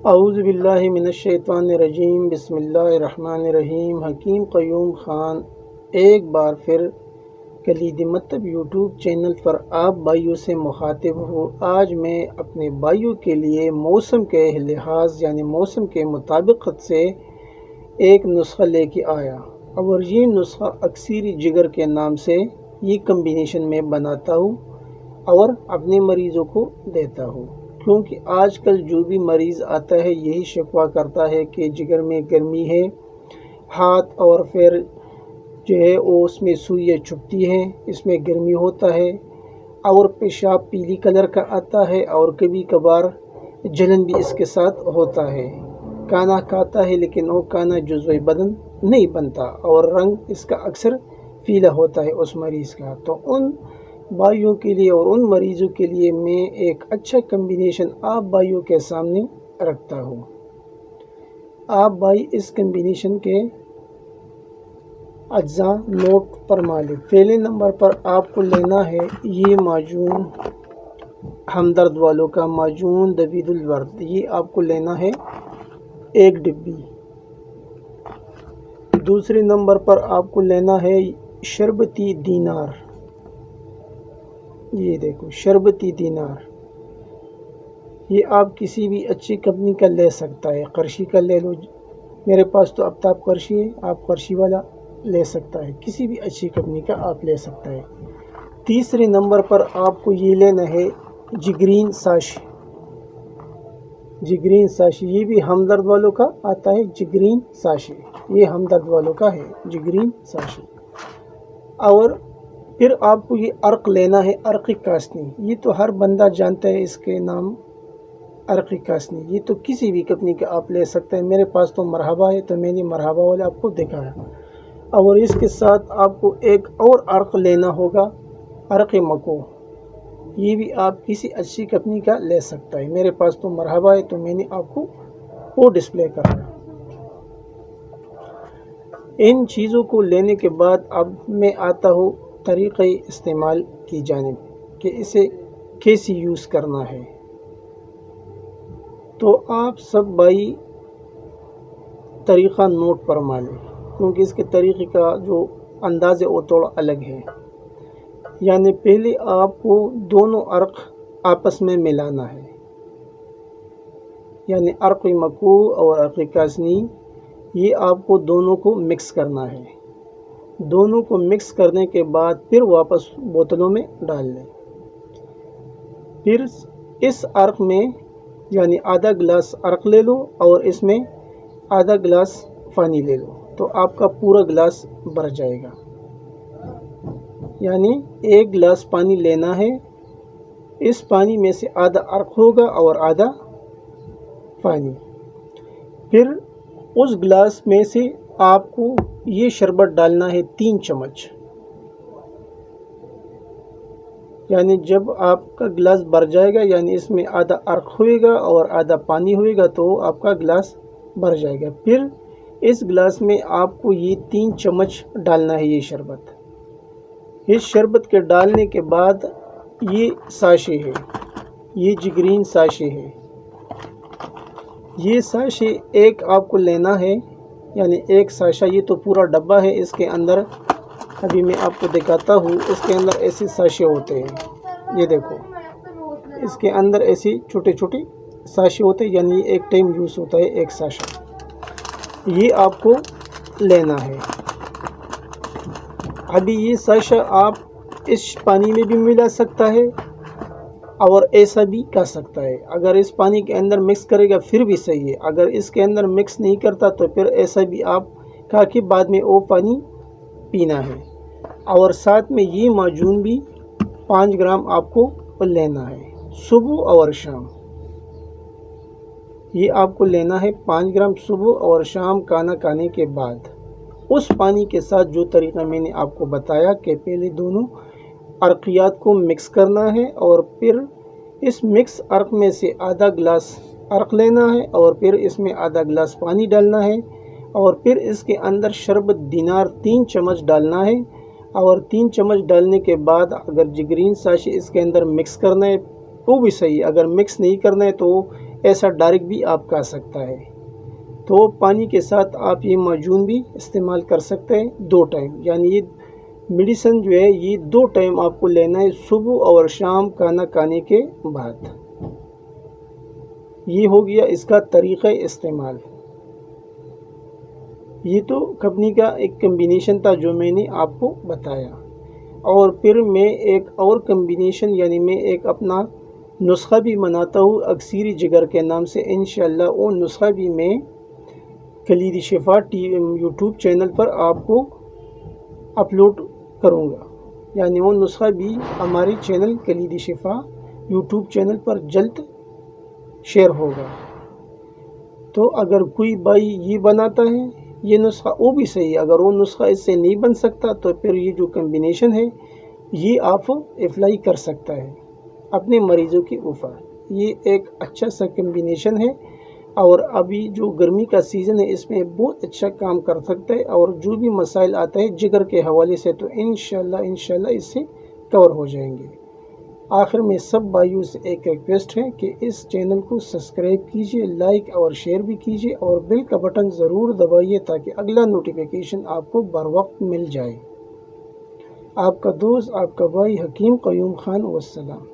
اعوذ باللہ من الشیطان الرجیم، بسم اللہ الرحمن الرحیم۔ حکیم قیوم خان ایک بار پھر کلید مطلب یوٹیوب چینل پر آپ بھائیوں سے مخاطب ہوں۔ آج میں اپنے بھائیوں کے لیے موسم کے لحاظ یعنی موسم کے مطابقت سے ایک نسخہ لے کے آیا، اور یہ نسخہ اکثری جگر کے نام سے یہ کمبینیشن میں بناتا ہوں اور اپنے مریضوں کو دیتا ہوں، کیونکہ آج کل جو بھی مریض آتا ہے یہی شکوہ کرتا ہے کہ جگر میں گرمی ہے، ہاتھ اور پھر جو ہے وہ اس میں سوئیاں چبھتی ہیں، اس میں گرمی ہوتا ہے، اور پیشاب پیلی کلر کا آتا ہے، اور کبھی کبھار جلن بھی اس کے ساتھ ہوتا ہے۔ کھانا کھاتا ہے لیکن وہ کھانا جزوِ بدن نہیں بنتا، اور رنگ اس کا اکثر پیلا ہوتا ہے اس مریض کا۔ تو ان بھائیوں کے لیے اور ان مریضوں کے لیے میں ایک اچھا کمبینیشن آپ بھائیوں کے سامنے رکھتا ہوں۔ آپ بھائی اس کمبینیشن کے اجزاء نوٹ فرما لیں۔ پہلے نمبر پر آپ کو لینا ہے یہ معجون، ہمدرد والوں کا معجون دوید الورد، یہ آپ کو لینا ہے 1 ڈبی۔ دوسرے نمبر پر آپ کو لینا ہے شربتی دینار، یہ دیکھو شربتی دینار، یہ آپ کسی بھی اچھی کمپنی کا لے سکتا ہے، قرشی کا لے لو، میرے پاس تو آفتاب قرشی ہے، آپ قرشی والا لے سکتا ہے، کسی بھی اچھی کمپنی کا آپ لے سکتا ہے۔ تیسرے نمبر پر آپ کو یہ لینا ہے جگرین ساشی، جگرین ساشی یہ بھی ہمدرد والوں کا آتا ہے، جگرین ساشی یہ ہمدرد والوں کا ہے، جگرین ساشی۔ اور پھر آپ کو یہ عرق لینا ہے، عرق کاسنی، یہ تو ہر بندہ جانتا ہے اس کے نام عرق کاسنی، یہ تو کسی بھی کمپنی کا آپ لے سکتے ہیں، میرے پاس تو مرحبا ہے تو میں نے مرحبا والا آپ کو دکھایا۔ اور اس کے ساتھ آپ کو ایک اور عرق لینا ہوگا، عرق مکو، یہ بھی آپ کسی اچھی کمپنی کا لے سکتا ہے، میرے پاس تو مرحبا ہے تو میں نے آپ کو وہ ڈسپلے کرایا۔ ان چیزوں کو لینے کے بعد اب میں آتا ہوں طریقہ استعمال کی جانب کہ اسے کیسے یوز کرنا ہے۔ تو آپ سب بھائی طریقہ نوٹ فرما لیں، کیونکہ اس کے طریقے کا جو انداز ہے وہ تھوڑا الگ ہے۔ یعنی پہلے آپ کو دونوں عرق آپس میں ملانا ہے، یعنی عرق مکو اور عرق کاسنی، یہ آپ کو دونوں کو مکس کرنا ہے۔ دونوں کو مکس کرنے کے بعد پھر واپس بوتلوں میں ڈال لیں۔ پھر اس عرق میں یعنی آدھا گلاس عرق لے لو اور اس میں آدھا گلاس پانی لے لو، تو آپ کا پورا گلاس بھر جائے گا۔ یعنی 1 گلاس پانی لینا ہے، اس پانی میں سے آدھا عرق ہوگا اور آدھا پانی۔ پھر اس گلاس میں سے آپ کو یہ شربت ڈالنا ہے 3 چمچ، یعنی جب آپ کا گلاس بھر جائے گا یعنی اس میں آدھا عرق ہوئے گا اور آدھا پانی ہوئے گا تو آپ کا گلاس بھر جائے گا۔ پھر اس گلاس میں آپ کو یہ 3 چمچ ڈالنا ہے یہ شربت۔ اس شربت کے ڈالنے کے بعد یہ ساشے ہے، یہ جگرین ساشے ہے، یہ ساشے ایک آپ کو لینا ہے، یعنی 1 ساشا، یہ تو پورا ڈبہ ہے، اس کے اندر ابھی میں آپ کو دکھاتا ہوں، اس کے اندر ایسے ساشے ہوتے ہیں، یہ دیکھو اس کے اندر ایسی چھوٹے چھوٹے ساشے ہوتے ہیں، یعنی ایک ٹائم یوز ہوتا ہے 1 ساشا، یہ آپ کو لینا ہے۔ ابھی یہ ساشا آپ اس پانی میں بھی ملا سکتا ہے اور ایسا بھی کر سکتا ہے، اگر اس پانی کے اندر مکس کرے گا پھر بھی صحیح ہے، اگر اس کے اندر مکس نہیں کرتا تو پھر ایسا بھی آپ کھا کے بعد میں وہ پانی پینا ہے۔ اور ساتھ میں یہ معجون بھی 5 گرام آپ کو لینا ہے، صبح اور شام، یہ آپ کو لینا ہے 5 گرام صبح اور شام کھانا کھانے کے بعد، اس پانی کے ساتھ جو طریقہ میں نے آپ کو بتایا کہ پہلے دونوں عرقیات کو مکس کرنا ہے، اور پھر اس مکس عرق میں سے آدھا گلاس عرق لینا ہے اور پھر اس میں آدھا گلاس پانی ڈالنا ہے، اور پھر اس کے اندر شربت دینار 3 چمچ ڈالنا ہے، اور 3 چمچ ڈالنے کے بعد اگر جگرین ساشی اس کے اندر مکس کرنا ہے وہ بھی صحیح ہے، اگر مکس نہیں کرنا ہے تو ایسا ڈائریکٹ بھی آپ کا سکتا ہے۔ تو پانی کے ساتھ آپ یہ معجون بھی استعمال کر سکتے ہیں 2 ٹائم، یعنی یہ میڈیسن جو ہے یہ 2 ٹائم آپ کو لینا ہے، صبح اور شام کھانا کھانے کے بعد۔ یہ ہو گیا اس کا طریقہ استعمال۔ یہ تو کمپنی کا ایک کمبینیشن تھا جو میں نے آپ کو بتایا، اور پھر میں ایک اور کمبینیشن یعنی میں ایک اپنا نسخہ بھی بناتا ہوں اکثیر جگر کے نام سے، انشاءاللہ وہ نسخہ بھی میں کلید شفا یوٹیوب چینل پر آپ کو اپلوڈ کروں گا، یعنی وہ نسخہ بھی ہمارے چینل کلید شفا یوٹیوب چینل پر جلد شیئر ہوگا۔ تو اگر کوئی بھائی یہ بناتا ہے یہ نسخہ، وہ بھی صحیح ہے، اگر وہ نسخہ اس سے نہیں بن سکتا تو پھر یہ جو کمبینیشن ہے یہ آپ اپلائی کر سکتا ہے اپنے مریضوں کے اوپر۔ یہ ایک اچھا سا کمبینیشن ہے، اور ابھی جو گرمی کا سیزن ہے اس میں بہت اچھا کام کر سکتا ہے، اور جو بھی مسائل آتا ہے جگر کے حوالے سے تو انشاءاللہ اس سے کور ہو جائیں گے۔ آخر میں سب بھائیوں سے ایک ریکویسٹ ہے کہ اس چینل کو سبسکرائب کیجئے، لائک اور شیئر بھی کیجئے، اور بیل کا بٹن ضرور دبائیے تاکہ اگلا نوٹیفیکیشن آپ کو بر وقت مل جائے۔ آپ کا دوست، آپ کا بھائی حکیم قیوم خان، والسلام۔